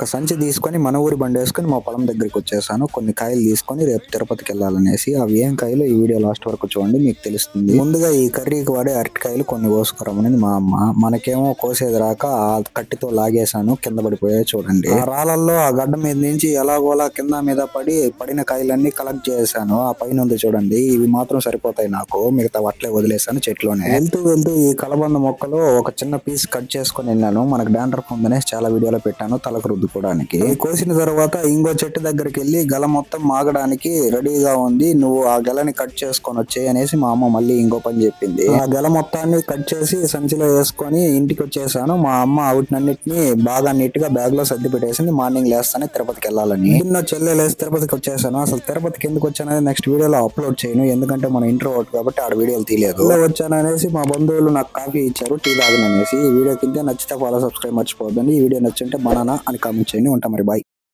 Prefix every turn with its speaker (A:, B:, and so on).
A: ఒక సంచి తీసుకొని మన ఊరి బండి వేసుకొని మా పొలం దగ్గరికి వచ్చేసాను. కొన్ని కాయలు తీసుకొని రేపు తిరుపతికి వెళ్ళాలనేసి. అవి ఏం కాయలు ఈ వీడియో లాస్ట్ వరకు చూడండి, మీకు తెలుస్తుంది. ముందుగా ఈ కర్రీకి వాడే అరటికాయలు కొన్ని కోసుకురమ్మని మా అమ్మ. మనకేమో కోసేది రాక ఆ కట్టితో లాగేశాను, కింద పడిపోయాయి చూడండి. ఆ రాళ్ళల్లో ఆ గడ్డ మీద నుంచి ఎలాగోలా కింద మీద పడిన కాయలన్నీ కలెక్ట్ చేశాను. ఆ పైన ఉంది చూడండి, ఇవి మాత్రం సరిపోతాయి నాకు, మిగతా వట్లే వదిలేశాను చెట్లోనే. వెళ్తూ ఈ కలబంద మొక్కలో ఒక చిన్న పీస్ కట్ చేసుకొని వెళ్ళాను. మనకు డాండ్రఫ్ ఉందనే చాలా వీడియోలో పెట్టాను తలకు రుద్దుకోవడానికి. కోసిన తర్వాత ఇంకో చెట్టు దగ్గరికి వెళ్ళి గల మొత్తం మాగడానికి రెడీగా ఉంది, నువ్వు ఆ గెలని కట్ చేసుకొని వచ్చేయి అనేసి మా అమ్మ మళ్ళీ ఇంకో పని చెప్పింది. ఆ గెల మొత్తాన్ని కట్ చేసి సంచిలో వేసుకొని ఇంటికి వచ్చేసాను. మా అమ్మ వాటినన్నిటిని బాగా నీట్ గా బ్యాగ్ లో సర్ది పెట్టేసింది. మార్నింగ్ లేస్తానే తిరుపతికి వెళ్ళాలని. నిన్న చెల్లెలేసి తిరుపతికి వచ్చేసాను. అసలు తిరుపతికి ఎందుకు వచ్చానని నెక్స్ట్ వీడియోలో అప్లోడ్ చేయను, ఎందుకంటే మన ఇంట్రోవర్ట్ కాబట్టి ఆడ వీడియోలు తీయలేదు. వచ్చాను అనేసి మా బంధువులు నాకు కాఫీ ఇచ్చారు, టీ తాగననేసి. ఈ వీడియో కింద నచ్చితే ఫాలో, సబ్స్క్రైబ్ మర్చిపోవద్దండి. ఈ వీడియో నచ్చుంటే బనానా అని కామెంట్ చేయండి. ఉంటా మరి, బాయ్.